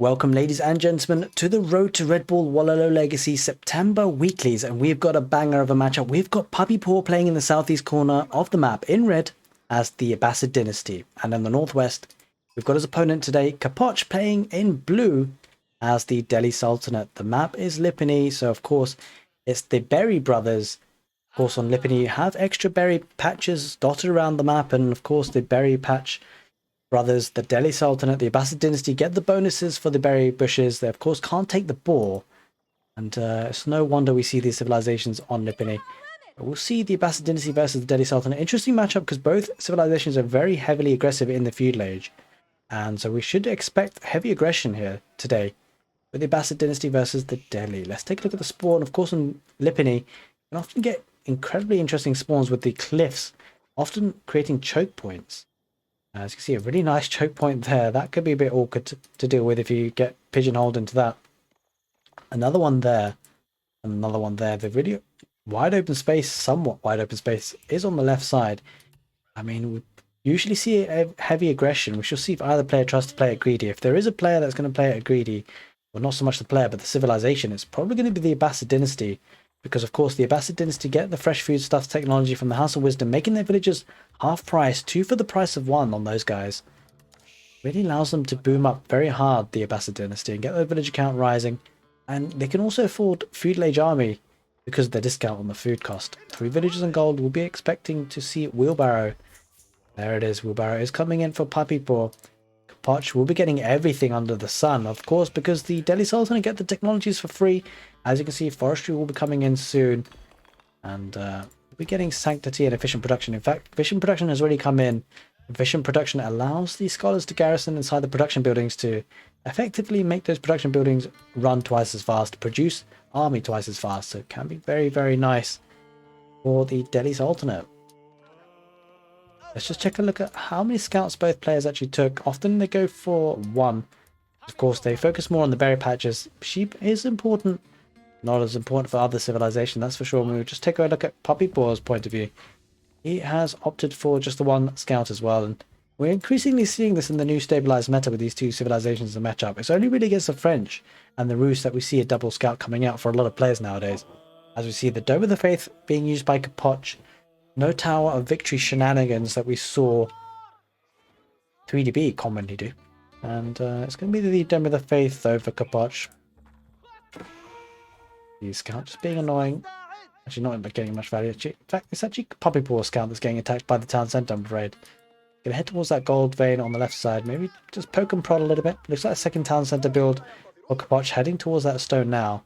Welcome, ladies and gentlemen, to the Road to Red Bull Wololo Legacy September weeklies, and we've got a banger of a matchup. We've got Puppypaw playing in the southeast corner of the map in red as the Abbasid Dynasty, and in the northwest, we've got his opponent today, Capoch, playing in blue as the Delhi Sultanate. The map is Lipany, so of course it's the Berry brothers. Of course, on Lipany you have extra berry patches dotted around the map, and of course the berry patch brothers, the Delhi Sultanate, the Abbasid Dynasty, get the bonuses for the berry bushes. They of course can't take the boar, and it's no wonder we see these civilizations on Lipany. We'll see the Abbasid Dynasty versus the Delhi Sultanate. Interesting matchup because both civilizations are very heavily aggressive in the feudal age, and so we should expect heavy aggression here today with the Abbasid Dynasty versus the Delhi. Let's take a look at the spawn. Of course, on Lipany, you can often get incredibly interesting spawns with the cliffs, often creating choke points. As you can see, a really nice choke point there. That could be a bit awkward to deal with if you get pigeonholed into that. Another one there, and another one there. The really wide open space, somewhat wide open space, is on the left side. I mean, we usually see a heavy aggression. We shall see if either player tries to play it greedy. If there is a player that's going to play it greedy, well, not so much the player, but the civilization, it's probably going to be the Abbasid Dynasty. Because, of course, the Abbasid Dynasty get the fresh food stuff technology from the House of Wisdom, making their villagers half price, 2 for the price of 1 on those guys. Really allows them to boom up very hard, the Abbasid Dynasty, and get their villager count rising. And they can also afford feudal age army because of their discount on the food cost. 3 villagers in gold, we'll be expecting to see Wheelbarrow. There it is, Wheelbarrow is coming in for Puppypaw. Capoch will be getting everything under the sun, of course, because the Delhi Sultanate get the technologies for free. As you can see, forestry will be coming in soon, and we'll be getting sanctity and efficient production. In fact, efficient production has already come in. Efficient production allows the scholars to garrison inside the production buildings to effectively make those production buildings run twice as fast, produce army twice as fast. So it can be very, very nice for the Delhi Sultanate. Let's just check a look at how many scouts both players actually took. Often they go for 1. Of course, they focus more on the berry patches. Sheep is important. Not as important for other civilization, that's for sure. We'll just take a look at Puppypaw's point of view. He has opted for just the 1 scout as well, and we're increasingly seeing this in the new stabilized meta with these 2 civilizations in the matchup. It's only really against the French and the Rus that we see a double scout coming out for a lot of players nowadays. As we see the Dome of the Faith being used by Capoch, no Tower of Victory shenanigans that we saw 3DB commonly do. And it's going to be the Dome of the Faith though for Capoch. The scout just being annoying. Actually not getting much value. In fact, it's actually Puppypaw scout that's getting attacked by the town centre, I'm afraid. Gonna head towards that gold vein on the left side. Maybe just poke and prod a little bit. Looks like a second town centre build for Capoch, heading towards that stone now.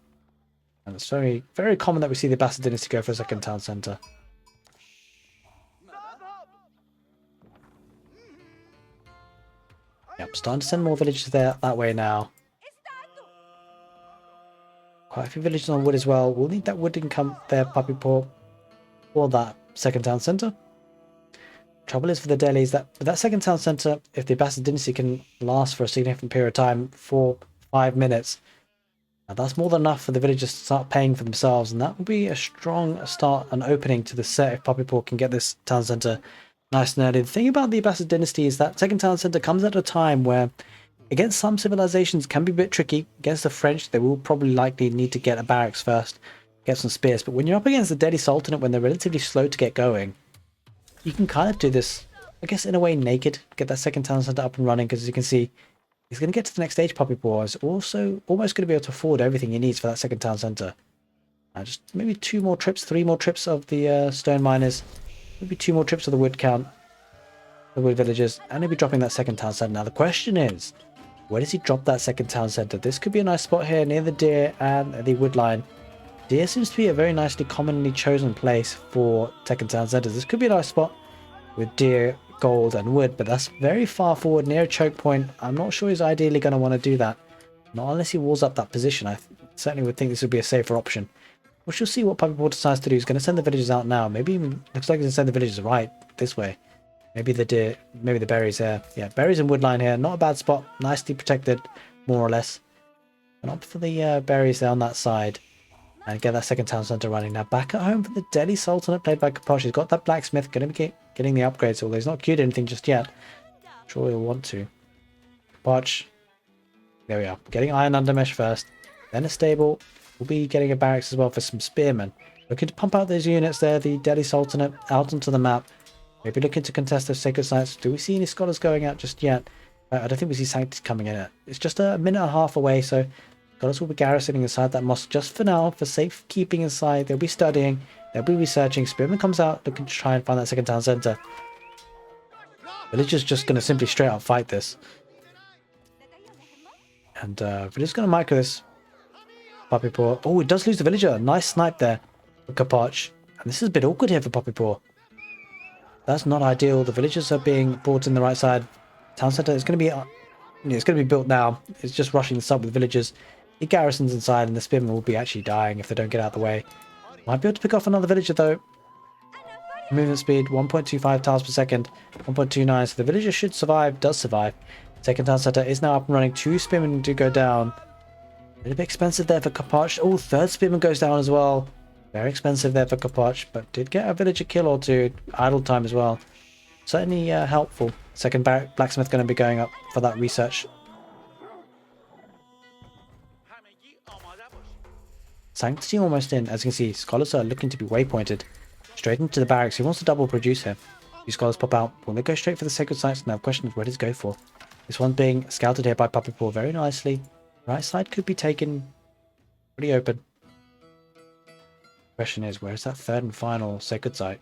And it's very, very common that we see the Abbasid Dynasty go for a second town centre. Yep, starting to send more villages there that way now. Quite a few villages on wood as well. We'll need that wood income there, Puppypaw, for that second town centre. Trouble is for the Delhi is that with that second town centre, if the Abbasid Dynasty can last for a significant period of time, 4-5 minutes, now that's more than enough for the villagers to start paying for themselves, and that will be a strong start and opening to the set if Puppypaw can get this town centre nice and early. The thing about the Abbasid Dynasty is that second town centre comes at a time where against some civilizations can be a bit tricky. Against the French, they will probably likely need to get a barracks first, get some spears. But when you're up against the Delhi Sultanate, when they're relatively slow to get going, you can kind of do this, I guess, in a way naked. Get that second town centre up and running, because as you can see, he's going to get to the next stage. Puppypaw is also almost going to be able to afford everything he needs for that second town centre. Just maybe 2 more trips, 3 more trips of the stone miners, maybe 2 more trips of the wood count, the wood villagers, and he'll be dropping that second town centre. Now the question is, where does he drop that second town centre? This could be a nice spot here near the deer and the wood line. Deer seems to be a very nicely commonly chosen place for second town centres. This could be a nice spot with deer, gold and wood, but that's very far forward near a choke point. I'm not sure he's ideally going to want to do that. Not unless he walls up that position. I certainly would think this would be a safer option. We shall see what Puppypaw decides to do. He's going to send the villagers out now. Maybe even looks like he's going to send the villagers right this way. Maybe the deer, maybe the berries here. Yeah, berries and woodline here. Not a bad spot. Nicely protected, more or less. And opt for the berries there on that side. And get that second town centre running. Now back at home for the Delhi Sultanate, played by Capoch. He's got that blacksmith. Going to be getting the upgrades, although he's not queued anything just yet. I'm sure he'll want to. Capoch There we are. Getting iron undermesh first. Then a stable. We'll be getting a barracks as well for some spearmen. Looking to pump out those units there. The Delhi Sultanate out onto the map. Maybe looking to contest those sacred sites. Do we see any scholars going out just yet? I don't think we see sanctity coming in. It's just a minute and a half away, so scholars will be garrisoning inside that mosque just for now, for safekeeping inside. They'll be studying. They'll be researching. Spearman comes out looking to try and find that second town center. Villager's just going to simply straight up fight this. And Villager's going to micro this. Puppypaw. Oh, it does lose the villager. Nice snipe there for Capoch. And this is a bit awkward here for Puppypaw. That's not ideal. The villagers are being brought in the right side. Town center is going to be... it's going to be built now. It's just rushing this up with villagers. The garrison's inside and the spearmen will be actually dying if they don't get out of the way. Might be able to pick off another villager though. Movement speed 1.25 tiles per second. 1.29. So the villager should survive. Does survive. Second town center is now up and running. 2 spearmen do go down. A little bit expensive there for Capoch. Oh, 3rd spearman goes down as well. Very expensive there for Capoch, but did get a villager kill or 2. Idle time as well. Certainly helpful. Second blacksmith going to be going up for that research. Sanctity almost in. As you can see, scholars are looking to be waypointed. Straight into the barracks. He wants to double produce here. These scholars pop out. Will they go straight for the sacred sites? Now, question is, where does it go for? This one's being scouted here by Puppypaw very nicely. Right side could be taken pretty open. Question is, where is that 3rd and final sacred site?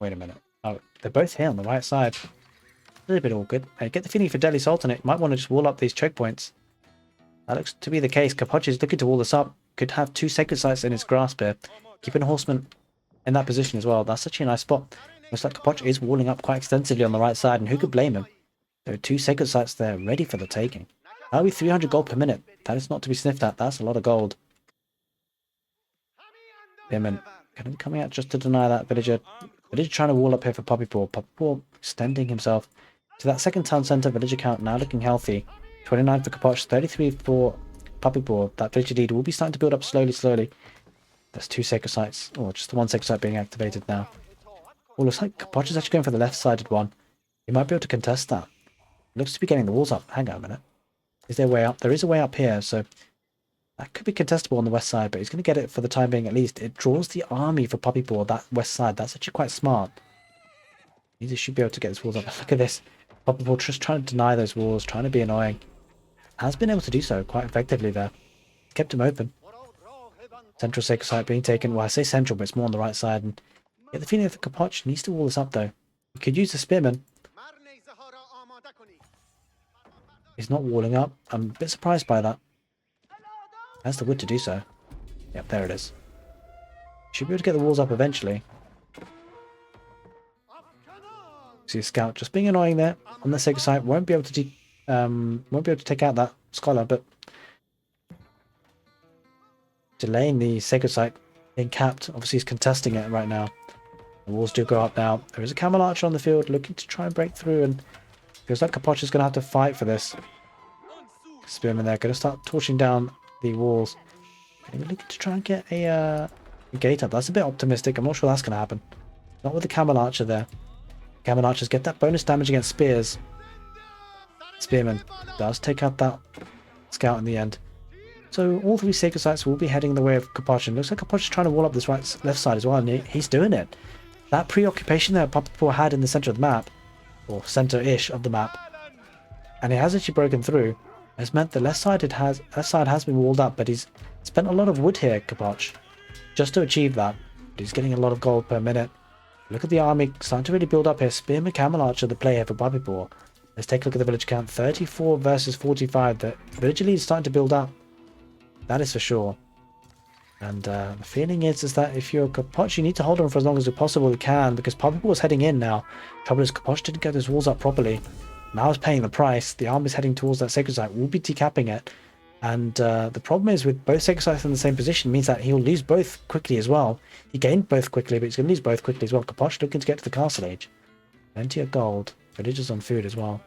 Wait a minute. Oh, they're both here on the right side. A little bit awkward. I get the feeling for Delhi Sultanate might want to just wall up these choke points. That looks to be the case. Capoch is looking to wall this up. Could have 2 sacred sites in his grasp here. Keeping a horseman in that position as well. That's such a nice spot. Looks like Capoch is walling up quite extensively on the right side, and who could blame him? There are 2 sacred sites there ready for the taking. That'll be 300 gold per minute. That is not to be sniffed at. That's a lot of gold. Spearman going to be coming out just to deny that villager. Villager trying to wall up here for Puppypaw. Puppypaw extending himself to that second town center. Villager count now looking healthy. 29 for Capoch, 33 for Puppypaw. That villager lead will be starting to build up slowly. There's 2 sacred sites. Or just the 1 sacred site being activated now. Oh, looks like Capoch is actually going for the left-sided one. He might be able to contest that. Looks to be getting the walls up. Hang on a minute. Is there a way up? There is a way up here, so that could be contestable on the west side, but he's going to get it for the time being at least. It draws the army for Puppypaw, that west side. That's actually quite smart. He should be able to get his walls up. Look at this. Puppypaw just trying to deny those walls, trying to be annoying. Has been able to do so quite effectively there. Kept him open. Central sacred site being taken. Well, I say central, but it's more on the right side. And get the feeling that Capoch needs to wall this up, though. He could use the spearman. He's not walling up. I'm a bit surprised by that. Has the wood to do so. Yep, there it is. Should be able to get the walls up eventually. See a scout just being annoying there on the sacred site. Won't be able to take out that scholar, but delaying the sacred site being capped. Obviously, he's contesting it right now. The walls do go up now. There is a camel archer on the field looking to try and break through, and feels like Capoch is going to have to fight for this. Spearman there, going to start torching down the walls. Maybe looking to try and get a gate up. That's a bit optimistic. I'm not sure that's going to happen. Not with the camel archer there. Camel archers get that bonus damage against spears. Spearman does take out that scout in the end. So all 3 sacred sites will be heading the way of Capoch. And looks like Capoch is trying to wall up this left side as well, and he's doing it. That preoccupation that Puppypaw had in the center of the map, or center-ish of the map, and it has actually broken through, has meant the left side has been walled up, but he's spent a lot of wood here, Capoch, just to achieve that. But he's getting a lot of gold per minute. Look at the army starting to really build up here. Spearman Camel Archer, the player for Puppypaw. Let's take a look at the village count. 34 versus 45. The village lead is starting to build up. That is for sure. And the feeling is that if you're Capoch, you need to hold on for as long as you possibly can, because Puppypaw is heading in now. Trouble is, Capoch didn't get those walls up properly. Now he's paying the price. The army's heading towards that sacred site. We'll be decapping it. And the problem is, with both sacred sites in the same position, means that he'll lose both quickly as well. He gained both quickly, but he's going to lose both quickly as well. Capoch looking to get to the castle age. Plenty of gold. Villagers on food as well.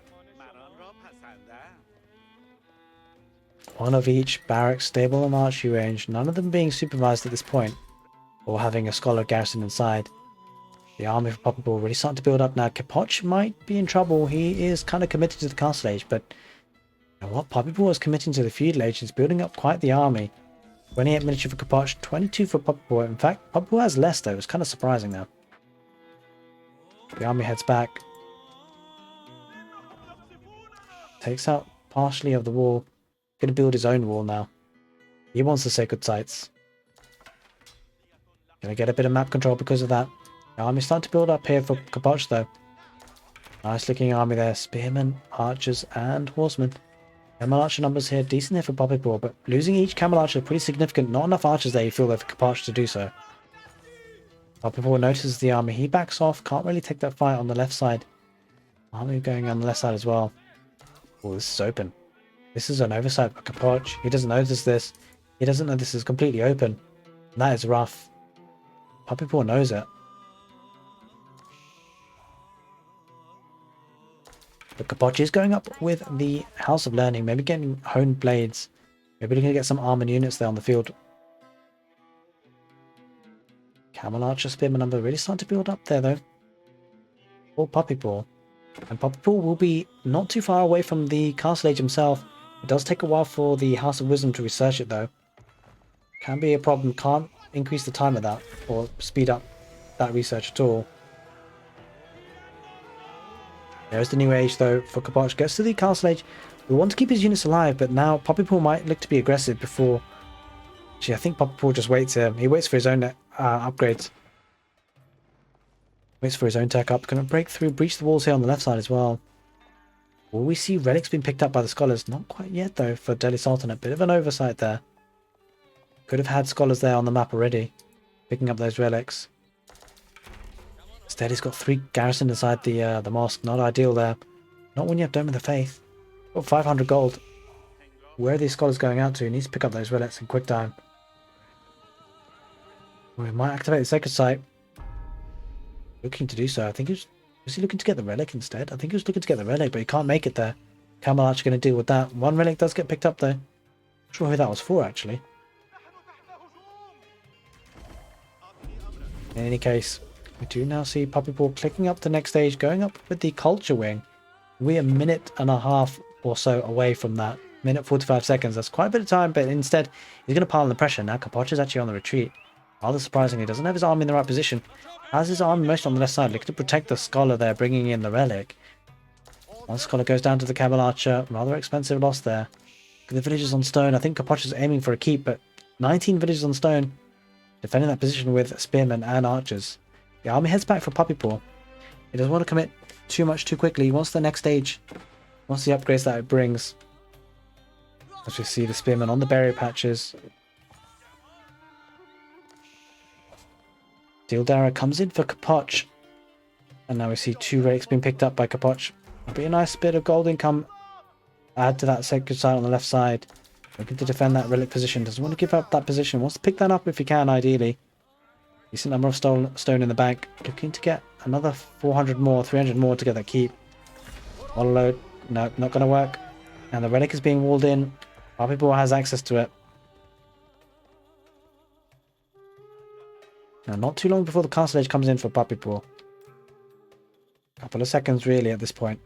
One of each: barracks, stable and archery range. None of them being supervised at this point, or having a scholar garrison inside. The army for Puppypaw really starting to build up now. Capoch might be in trouble. He is kind of committed to the castle age, but you know what? Puppypaw is committing to the feudal age. He's building up quite the army. 28 military for Capoch, 22 for Puppypaw. In fact, Puppypaw has less though. It's kind of surprising now. The army heads back. Takes out partially of the wall. Gonna build his own wall now. He wants the sacred sites. Gonna get a bit of map control because of that. The army's starting to build up here for Capoch though. Nice looking army there. Spearmen, archers, and horsemen. Camel archer numbers here, decent here for Puppypaw, but losing each camel archer is pretty significant. Not enough archers there, you feel, there for Capoch to do so. Puppypaw notices the army. He backs off. Can't really take that fight on the left side. Army going on the left side as well. Oh, this is open. This is an oversight for Capoch. He doesn't notice this. He doesn't know this is completely open. And that is rough. Puppypaw knows it. But Capoch is going up with the House of Learning. Maybe getting honed blades. Maybe looking to get some armored units there on the field. Camel Archer Spearman number really starting to build up there though. For Puppypaw. And Puppypaw will be not too far away from the Castle Age himself. It does take a while for the House of Wisdom to research it though. Can be a problem. Can't increase the time of that or speed up that research at all. There's the new age though for Capoch. Gets to the Castle Age. We want to keep his units alive, but now Puppypaw might look to be aggressive before... Actually, I think Puppypaw just waits here. He waits for his own upgrades. Waits for his own tech up. Going to break through, breach the walls here on the left side as well. Will we see relics being picked up by the scholars? Not quite yet though for Delhi Sultanate. Bit of an oversight there. Could have had scholars there on the map already. Picking up those relics. Instead he's got 3 garrisoned inside the mosque. Not ideal there. Not when you have Dome of the Faith. Got 500 gold. Where are these scholars going out to? He needs to pick up those relics in quick time. We might activate the sacred site. Looking to do so. I think he was he looking to get the relic instead? I think he was looking to get the relic, but he can't make it there. Camel Archer going to deal with that. 1 relic does get picked up though. Not sure who that was for actually. In any case, we do now see Puppypaw clicking up the next stage, going up with the culture wing. We're a minute and a half or so away from that. Minute 45 seconds. That's quite a bit of time, but instead he's going to pile on the pressure. Now Capoch is actually on the retreat. Rather surprisingly, doesn't have his army in the right position. Has his army mostly on the left side, looking to protect the scholar there, bringing in the relic. One scholar goes down to the Camel Archer. Rather expensive loss there. The villagers on stone. I think Capoch is aiming for a keep, but 19 villagers on stone. Defending that position with spearmen and archers. The army heads back for Puppypaw. He doesn't want to commit too much too quickly. He wants the next stage. Wants the upgrades that it brings. As we see the spearmen on the barrier patches. Dildara comes in for Capoch. And now we see 2 relics being picked up by Capoch. That'll be a nice bit of gold income. Add to that sacred site on the left side. Looking to defend that relic position. Doesn't want to give up that position. Wants to pick that up if he can, ideally. Decent number of stone in the bank. Looking to get another 400 more, 300 more to get that keep. Wololo, no, not going to work. And the relic is being walled in. Puppypaw has access to it. Now, not too long before the Castle Age comes in for Puppypaw. Couple of seconds, really, at this point.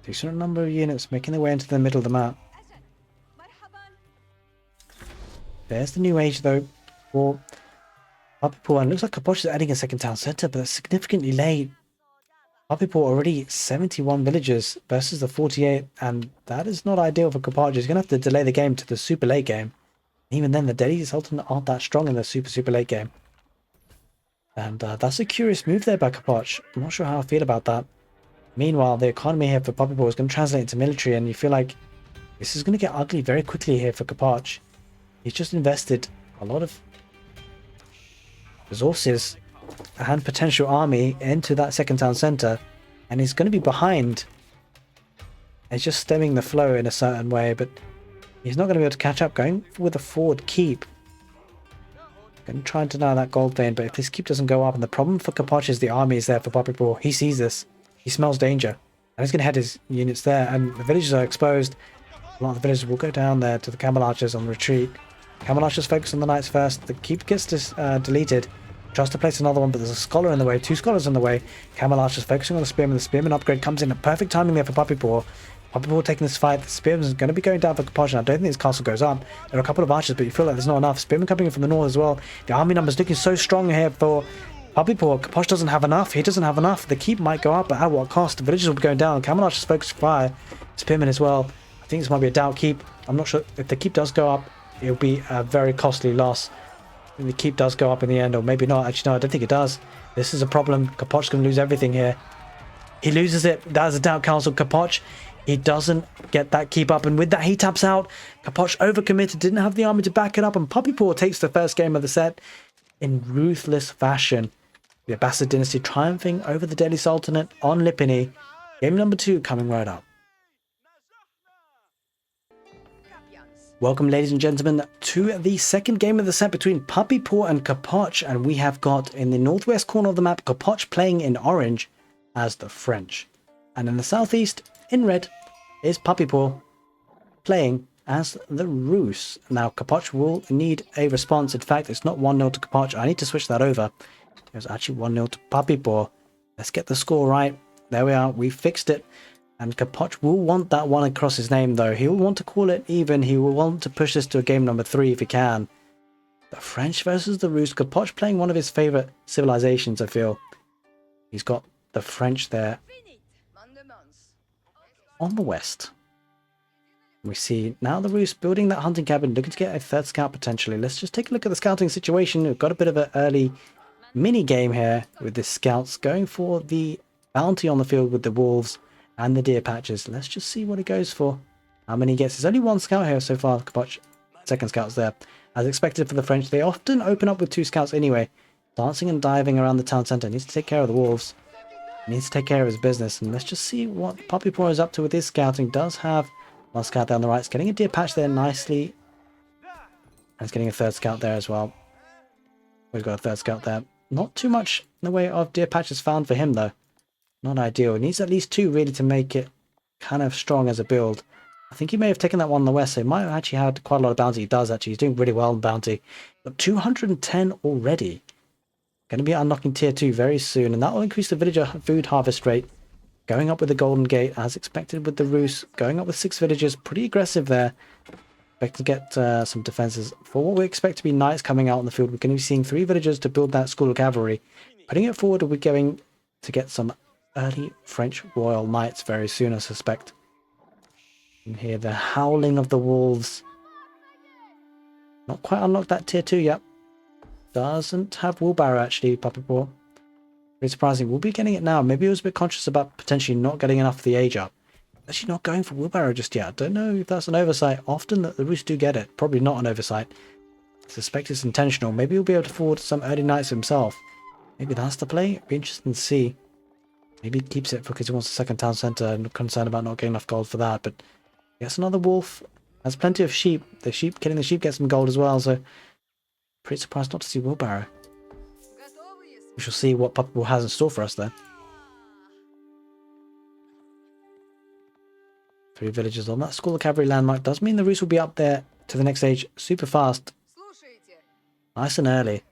Decent number of units making their way into the middle of the map. There's the new age though for Puppypaw, and it looks like Capoch is adding a second town centre, but that's significantly late. Puppypaw already 71 villagers versus the 48, and that is not ideal for Capoch. He's going to have to delay the game to the super late game. Even then, the Delhi Sultan aren't that strong in the super late game. And that's a curious move there by Capoch. I'm not sure how I feel about that. Meanwhile, the economy here for Puppypaw is going to translate into military, and you feel like this is going to get ugly very quickly here for Capoch. He's just invested a lot of resources and potential army into that second town centre, and he's going to be behind. He's just stemming the flow in a certain way, but he's not going to be able to catch up. Going with a forward keep. Going to try and deny that gold vein, but if this keep doesn't go up, and the problem for Capoch is the army is there for Puppypaw. He sees this. He smells danger, and he's going to head his units there, and the villagers are exposed. A lot of the villagers will go down there to the Camel Archers on retreat. Camelot just focus on the knights first. The keep gets deleted. Tries to place another one, but there's a scholar in the way. 2 scholars in the way. Camelot just focusing on the spearman. The spearman upgrade comes in at perfect timing there for Puppypaw. Puppypaw taking this fight. The spearman's going to be going down for Capoch. I don't think this castle goes up. There are a couple of archers, but you feel like there's not enough. Spearman coming in from the north as well. The army numbers looking so strong here for Puppypaw. Capoch doesn't have enough. He doesn't have enough. The keep might go up, but at what cost? The villagers will be going down. Camelot just focused fire. Spearman as well. I think this might be a doubt keep. I'm not sure if the keep does go up. It'll be a very costly loss. The keep does go up in the end, or maybe not. Actually, no, I don't think it does. This is a problem. Capoch's going to lose everything here. He loses it. That is a doubt council. Capoch, he doesn't get that keep up, and with that, he taps out. Capoch overcommitted, didn't have the army to back it up, and Puppypaw takes the first game of the set in ruthless fashion. The Abbasid dynasty triumphing over the Delhi Sultanate on Lipini. Game number 2 coming right up. Welcome, ladies and gentlemen, to the second game of the set between Puppypaw and Capoch, and we have got in the northwest corner of the map Capoch playing in orange as the French, and in the southeast in red is Puppypaw playing as the Rus. Now Capoch will need a response. In fact, it's not 1-0 to Capoch. I need to switch that over. It was actually 1-0 to Puppypaw. Let's get the score right. There we are. We fixed it. And Capoch will want that one across his name, though. He will want to call it even. He will want to push this to a game number 3 if he can. The French versus the Rus. Capoch playing one of his favourite civilizations, I feel. He's got the French there on the west. We see now the Rus building that hunting cabin, looking to get a 3rd scout potentially. Let's just take a look at the scouting situation. We've got a bit of an early mini game here with the scouts going for the bounty on the field with the wolves and the deer patches. Let's just see what he goes for. How many he gets. There's only 1 scout here so far. Capoch, 2nd scout's there. As expected for the French, they often open up with 2 scouts anyway. Dancing and diving around the town centre. Needs to take care of the wolves. Needs to take care of his business. And let's just see what Puppypaw is up to with his scouting. Does have 1 scout there on the right. It's getting a deer patch there nicely. And it's getting a 3rd scout there as well. We've got a 3rd scout there. Not too much in the way of deer patches found for him though. Not ideal. He needs at least 2 really to make it kind of strong as a build. I think he may have taken that one on the west, so he might have actually had quite a lot of bounty. He does actually. He's doing really well on bounty. Got 210 already. Going to be unlocking tier 2 very soon, and that will increase the villager food harvest rate. Going up with the Golden Gate as expected with the Rus. Going up with 6 villagers. Pretty aggressive there. Expect to get some defenses. For what we expect to be knights coming out on the field, we're going to be seeing 3 villagers to build that school of cavalry. Putting it forward, we're going to get some early French royal knights very soon, I suspect. You can hear the howling of the wolves. Not quite unlocked that tier 2 yet. Doesn't have wheelbarrow actually, Puppypaw. Pretty surprising. We'll be getting it now. Maybe he was a bit conscious about potentially not getting enough of the age up. Actually not going for wheelbarrow just yet. I don't know if that's an oversight. Often the Rus do get it. Probably not an oversight. I suspect it's intentional. Maybe he'll be able to afford some early knights himself. Maybe that's the play. It'd be interesting to see. Maybe he keeps it because he wants a 2nd town centre and concerned about not getting enough gold for that. But yes, another wolf. Has plenty of sheep. The sheep, killing the sheep gets some gold as well. So pretty surprised not to see wheelbarrow. We shall see what Puppypaw has in store for us then. 3 villagers on that school of cavalry landmark. Does mean the Rus will be up there to the next stage super fast. Nice and early.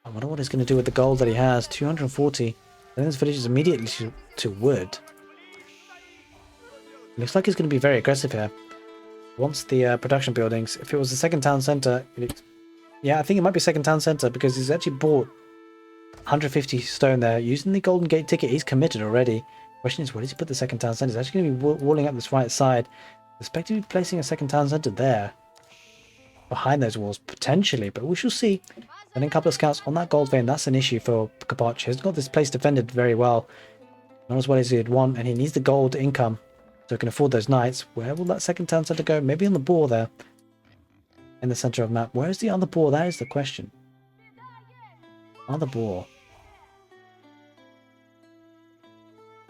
I wonder what he's going to do with the gold that he has. 240. Then this village is immediately to wood. Looks like he's going to be very aggressive here. Wants the production buildings. If it was the 2nd town centre... Yeah, I think it might be 2nd town centre because he's actually bought 150 stone there. Using the Golden Gate ticket, he's committed already. Question is, where does he put the 2nd town centre? He's actually going to be walling up this right side. Suspect to be placing a 2nd town centre there. Behind those walls, potentially, but we shall see. Sending a couple of scouts on that gold vein, that's an issue for Capoch. He hasn't got this place defended very well. Not as well as he'd want, and he needs the gold income so he can afford those knights. Where will that 2nd town centre go? Maybe on the boar there. In the centre of the map. Where is the other boar? That is the question. Other boar.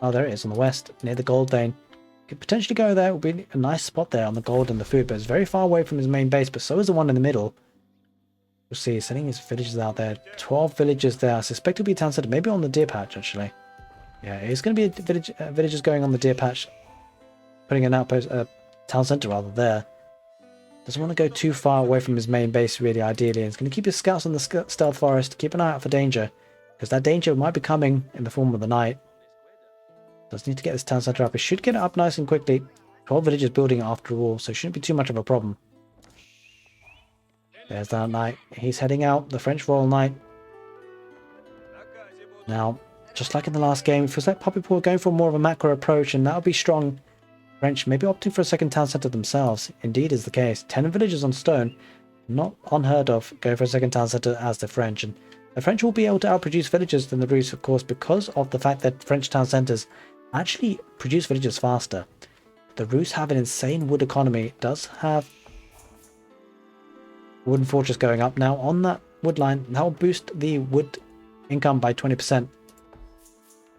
Oh, there it is on the west, near the gold vein. Could potentially go there. It would be a nice spot there on the gold and the food, but it's very far away from his main base, but so is the one in the middle. We'll see. Sending his villagers out there. 12 villagers there. I suspect it'll be a town centre. Maybe on the deer patch, actually. Yeah, it's going to be villagers going on the deer patch. Putting an outpost, town centre rather, there. Doesn't want to go too far away from his main base, really, ideally. And he's going to keep his scouts on the stealth forest, keep an eye out for danger. Because that danger might be coming in the form of the knight. Does need to get this town center up. He should get it up nice and quickly. 12 villagers building it after all, so it shouldn't be too much of a problem. There's that knight. He's heading out, the French Royal Knight. Now, just like in the last game, it feels like Puppypaw are going for more of a macro approach, and that'll be strong. French maybe opting for a second town centre themselves. Indeed is the case. 10 villagers on stone. Not unheard of going for a second town centre as the French. And the French will be able to outproduce villagers than the Rus, of course, because of the fact that French town centres actually produce villagers faster. The Rus have an insane wood economy. Does have wooden fortress going up now on that wood line. That will boost the wood income by 20%.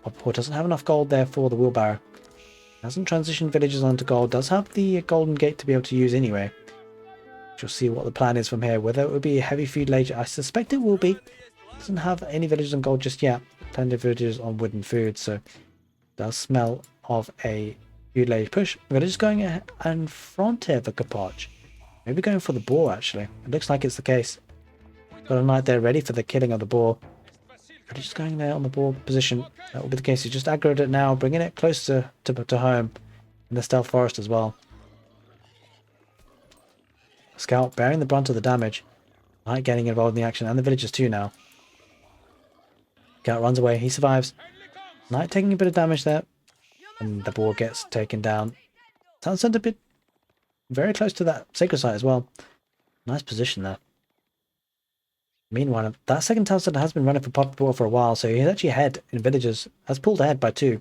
Puppypaw doesn't have enough gold there for the wheelbarrow. Hasn't transitioned villagers onto gold. Does have the golden gate to be able to use anyway. We'll see what the plan is from here. Whether it will be a heavy food later. I suspect it will be. Doesn't have any villagers on gold just yet. Plenty of villagers on wooden food. So does smell of a food later push. Villagers going in front here for Capoch. Maybe going for the boar actually. It looks like it's the case. Got a knight there ready for the killing of the boar. Just going there on the boar position. That will be the case. He's just aggroed it now, bringing it closer to home in the stealth forest as well. Scout bearing the brunt of the damage. Knight getting involved in the action, and the villagers too now. Scout runs away. He survives. Knight taking a bit of damage there, and the boar gets taken down. Town centre bit very close to that sacred site as well. Nice position there. Meanwhile, that second town centre has been running for Puppypaw for a while, so he's actually ahead in villagers. Has pulled ahead by 2.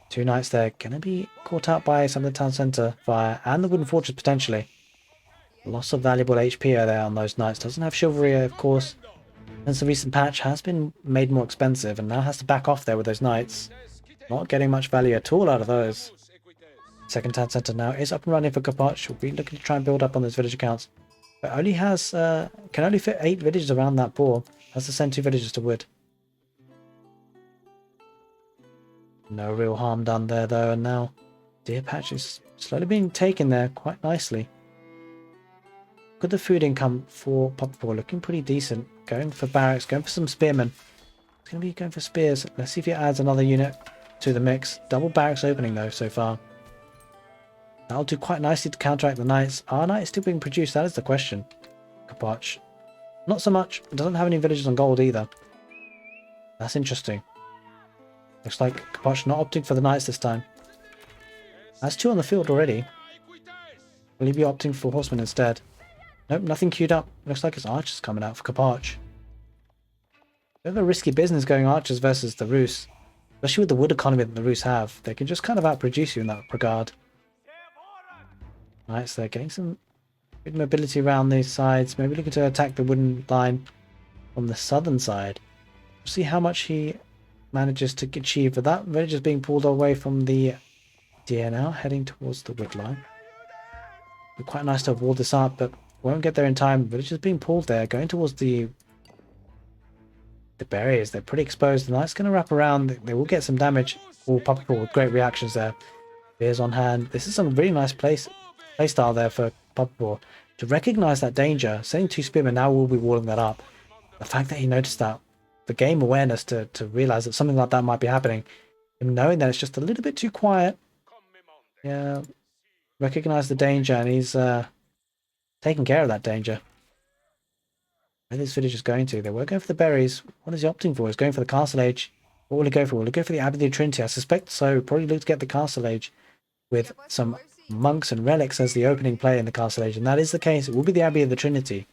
2 knights there. Gonna be caught out by some of the town centre fire and the wooden fortress potentially. Loss of valuable HP there on those knights. Doesn't have chivalry, of course. Since the recent patch has been made more expensive and now has to back off there with those knights. Not getting much value at all out of those. Second town centre now is up and running for Capoch. We'll be looking to try and build up on those village accounts. But only has can only fit 8 villagers around that boar. Has to send 2 villagers to wood. No real harm done there though, and now deer patch is slowly being taken there quite nicely. Good, the food income for Puppypaw looking pretty decent. Going for barracks, going for some spearmen. It's going to be going for spears. Let's see if he adds another unit to the mix. Double barracks opening though so far. That'll do quite nicely to counteract the knights. Are knights still being produced? That is the question. Capoch. Not so much. It doesn't have any villagers on gold either. That's interesting. Looks like Capoch not opting for the knights this time. That's 2 on the field already. Will he be opting for horsemen instead? Nope, nothing queued up. Looks like it's archers coming out for Capoch. Bit of a risky business going archers versus the Rus. Especially with the wood economy that the Rus have. They can just kind of outproduce you in that regard. Right, so they're getting some good mobility around these sides. Maybe looking to attack the wooden line from the southern side. We'll see how much he manages to achieve. But that village is being pulled away from the deer now, heading towards the wood line. It'd be quite nice to have walled this up, but won't get there in time. Village is being pulled there, going towards the barriers. They're pretty exposed. The knight's going to wrap around. They will get some damage. Oh, Puppypaw with great reactions there. Spears on hand. This is some really nice play style there for Puppypaw to recognize that danger. Sending 2 spearmen now will be walling that up. The fact that he noticed that, the game awareness to realize that something like that might be happening, him knowing that it's just a little bit too quiet. Yeah, recognize the danger, and he's taking care of that danger. Where this village is going to? They were going for the berries. What is he opting for? He's going for the castle age. What will he go for? Will he go for the Abbey of the Trinity? I suspect so. Probably look to get the castle age with some monks and relics as the opening play in the castle age, and that is the case. It will be the Abbey of the Trinity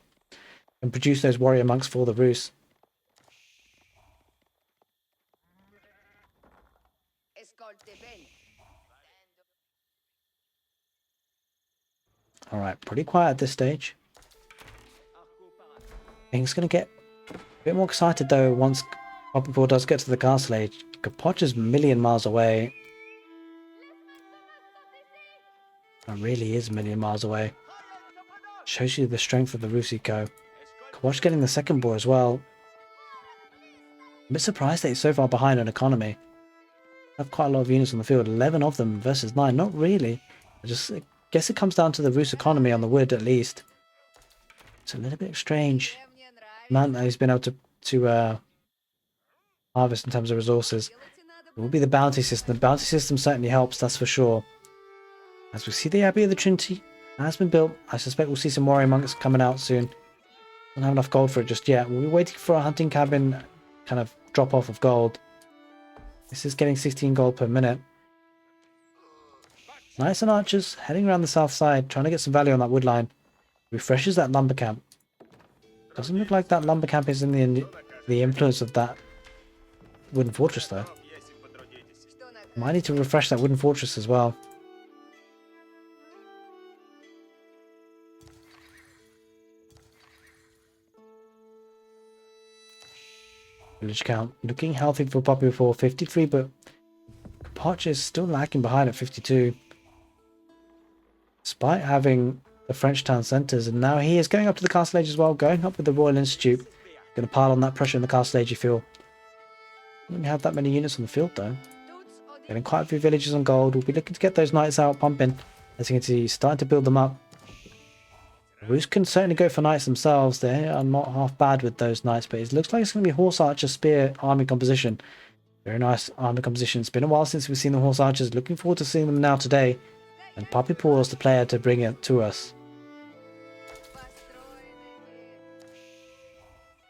and produce those warrior monks for the Rus. Alright, pretty quiet at this stage. Things going to get a bit more excited though once Puppypaw does get to the castle age. Capoch is a million miles away. It really is a million miles away. Shows you the strength of the Rus eco. Capoch getting the second boar as well. I'm a bit surprised that he's so far behind on economy. I have quite a lot of units on the field. 11 of them versus 9. Not really. Just guess it comes down to the Rus economy on the wood at least. It's a little bit strange. The amount that he's been able to harvest in terms of resources. It will be the bounty system. The bounty system certainly helps, that's for sure. As we see, the Abbey of the Trinity has been built. I suspect we'll see some warrior monks coming out soon. Don't have enough gold for it just yet. We'll be waiting for a hunting cabin kind of drop off of gold. This is getting 16 gold per minute. Knights and archers heading around the south side, trying to get some value on that wood line. Refreshes that lumber camp. Doesn't look like that lumber camp is in the influence of that wooden fortress though. Might need to refresh that wooden fortress as well. Village count looking healthy for Puppypaw, 53, but Capoch is still lagging behind at 52. Despite having the French town centres, and now he is going up to the castle age as well, going up with the Royal Institute. Going to pile on that pressure in the castle age, you feel. Don't have that many units on the field though. Getting quite a few villages on gold. We'll be looking to get those knights out pumping. As you can see, he's starting to build them up. The Rus can certainly go for knights themselves. They are not half bad with those knights, but it looks like it's going to be horse archer spear army composition. Very nice army composition. It's been a while since we've seen the horse archers. Looking forward to seeing them now today. And Puppypaw is the player to bring it to us.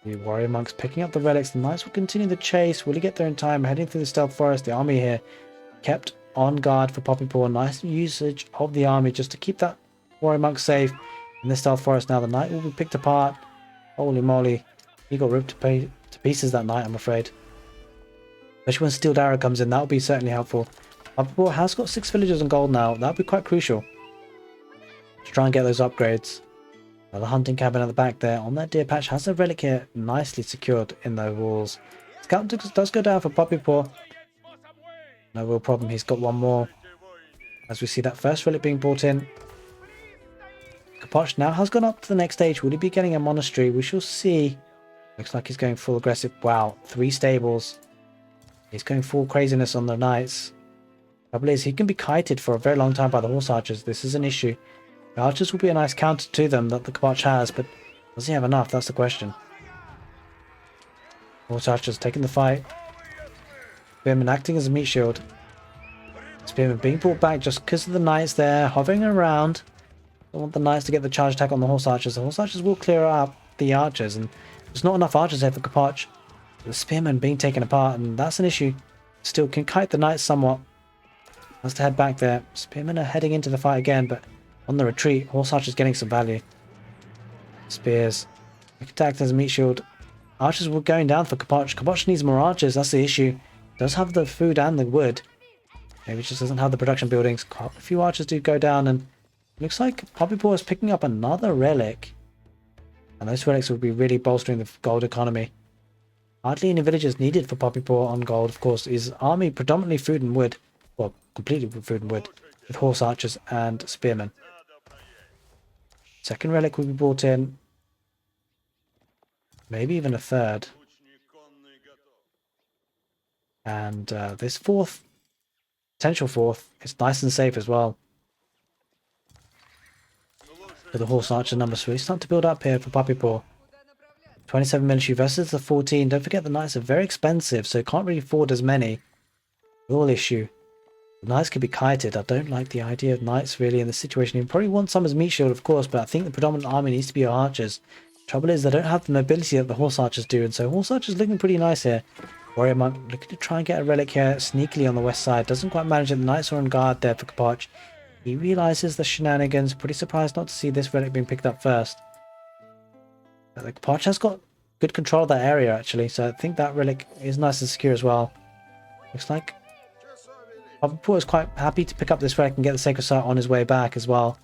The warrior monks picking up the relics. The knights will continue the chase. Will he get there in time? Heading through the stealth forest. The army here kept on guard for Puppypaw. Nice usage of the army just to keep that warrior monk safe in the stealth forest. Now the knight will be picked apart. Holy moly. He got ripped to pieces that night, I'm afraid. Especially when Steeled Arrow comes in. That will be certainly helpful. Puppypaw has got 6 villagers on gold now. That would be quite crucial to try and get those upgrades. Now the hunting cabin at the back there on that deer patch has a relic here nicely secured in those walls. Scout does go down for Puppypaw. No real problem, he's got one more. As we see that first relic being brought in. Capoch now has gone up to the next stage. Will he be getting a monastery? We shall see. Looks like he's going full aggressive. Wow, 3 stables. He's going full craziness on the knights. Trouble is, he can be kited for a very long time by the horse archers. This is an issue. The archers will be a nice counter to them that the Capoch has, but does he have enough? That's the question. Horse archers taking the fight. Spearman acting as a meat shield. Spearman being brought back just because of the knights there, hovering around. Don't want the knights to get the charge attack on the horse archers. The horse archers will clear up the archers, and there's not enough archers here for Capoch. The spearman being taken apart, and that's an issue. Still can kite the knights somewhat. Has to head back there. Spearmen are heading into the fight again, but on the retreat, horse archers getting some value. Spears. Attacked as a meat shield. Archers were going down for Capoch. Capoch needs more archers, that's the issue. Does have the food and the wood. Maybe just doesn't have the production buildings. A few archers do go down, and looks like Puppypaw is picking up another relic. And those relics will be really bolstering the gold economy. Hardly any villagers needed for Puppypaw on gold, of course. His army predominantly food and wood. Well, completely food and wood. With horse archers and spearmen. Second relic will be brought in. Maybe even a third. And this fourth, potential fourth, is nice and safe as well. For the horse archer number 3, starting to build up here for Puppypaw. 27 military versus the 14. Don't forget the knights are very expensive, so can't really afford as many. Real issue. The knights can be kited. I don't like the idea of knights really in this situation. You probably want some as meat shield, of course, but I think the predominant army needs to be archers. Trouble is, they don't have the mobility that the horse archers do, and so horse archers looking pretty nice here. Warrior monk looking to try and get a relic here sneakily on the west side. Doesn't quite manage it. The knights are on guard there for Capoch. He realizes the shenanigans. Pretty surprised not to see this relic being picked up first. But the Capoch has got good control of that area actually, so I think that relic is nice and secure as well. Looks like Puppypaw is quite happy to pick up this relic and get the sacred site on his way back as well.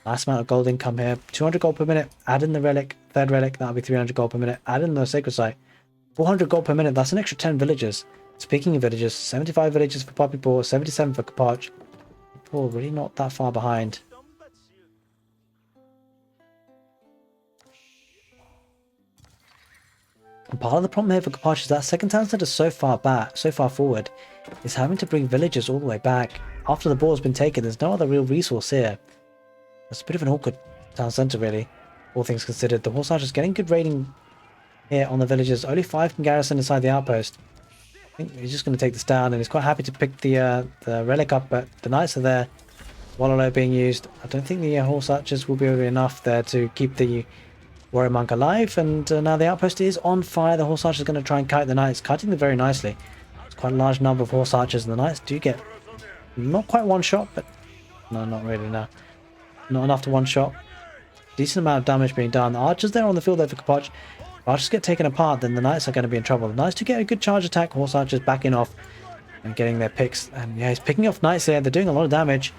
Nice amount of gold income here. 200 gold per minute. Add in the relic, third relic, that'll be 300 gold per minute. Add in the sacred site. 400 gold per minute. That's an extra 10 villagers. Speaking of villagers, 75 villagers for Puppypaw, 77 for Capoch. Puppypaw really not that far behind. And part of the problem here for Capoch is that second town center is so far back, so far forward, is having to bring villagers all the way back. After the ball has been taken, there's no other real resource here. It's a bit of an awkward town centre, really, all things considered. The horse archers getting good raiding here on the villagers. Only 5 can garrison inside the outpost. I think he's just going to take this down, and he's quite happy to pick the relic up, but the knights are there. Wololo being used. I don't think the horse archers will be enough there to keep the warrior monk alive, and now the outpost is on fire. The horse archers are going to try and kite the knights, kiting them very nicely. It's quite a large number of horse archers, and the knights do get not quite one shot, but no, not really, no. Not enough to one shot. Decent amount of damage being done. The archers there on the field there for Capoch. If archers get taken apart, then the knights are going to be in trouble. The knights do get a good charge attack. Horse archers backing off and getting their picks. And yeah, he's picking off knights here. They're doing a lot of damage.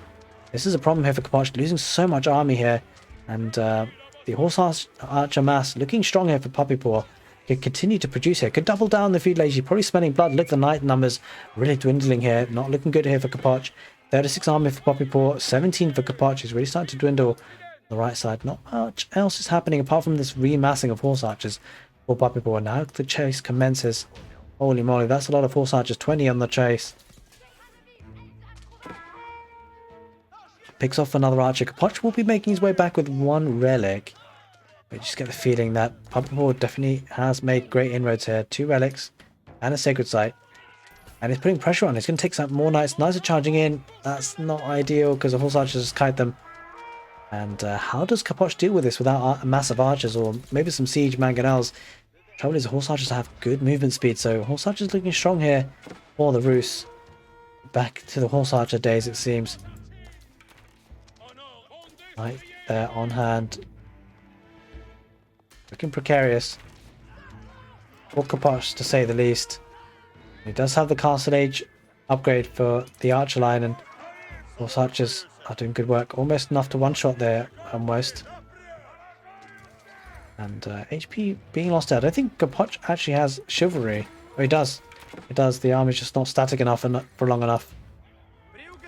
This is a problem here for Capoch, losing so much army here. And the horse archer mass looking strong here for Puppypaw. Could continue to produce here. Could double down the feud lazy. Probably spending blood. Look, the knight numbers really dwindling here. Not looking good here for Capoch. 36 army for Puppypaw, 17 for Capoch. He's really starting to dwindle on the right side. Not much else is happening apart from this remassing of horse archers for Puppypaw. Now the chase commences. Holy moly, that's a lot of horse archers. 20 on the chase. Picks off another archer. Capoch will be making his way back with 1 relic. But you just get the feeling that Puppypaw definitely has made great inroads here. 2 relics and a sacred site. And he's putting pressure on. He's going to take some more knights. Knights are charging in. That's not ideal because the horse archers just kite them. And how does Capoch deal with this without massive archers or maybe some siege mangonels? Trouble is, the horse archers have good movement speed. So horse archers looking strong here for the Roos. Back to the horse archer days, it seems. Right there on hand. Looking precarious for Capoch, to say the least. He does have the Castle Age upgrade for the archer line, and horse archers are doing good work. Almost enough to one-shot there, almost. And HP being lost out. I think Capoch actually has chivalry. Oh, he does. He does. The army's just not static enough and not for long enough.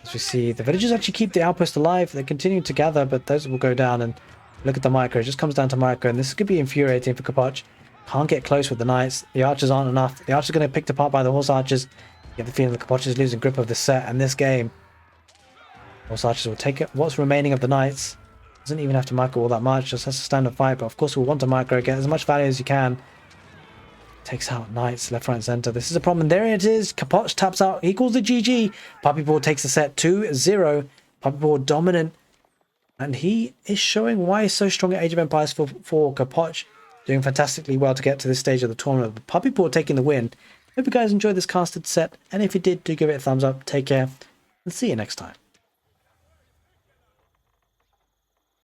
As we see, the villagers actually keep the outpost alive. They continue to gather, but those will go down. And look at the micro. It just comes down to micro, and this could be infuriating for Capoch. Can't get close with the knights. The archers aren't enough. The archers are going to be picked apart by the horse archers. You get the feeling that Capoch is losing grip of this set and this game. Horse archers will take it. What's remaining of the knights. Doesn't even have to micro all that much. Just has to stand and fight. But of course we'll want to micro. Get as much value as you can. Takes out knights left, right, and center. This is a problem. And there it is. Capoch taps out. He calls the GG. Puppypaw takes the set 2-0. Puppypaw dominant. And he is showing why he's so strong at Age of Empires for Capoch. Doing fantastically well to get to this stage of the tournament. But Puppypaw taking the win. Hope you guys enjoyed this casted set. And if you did, do give it a thumbs up. Take care. And see you next time.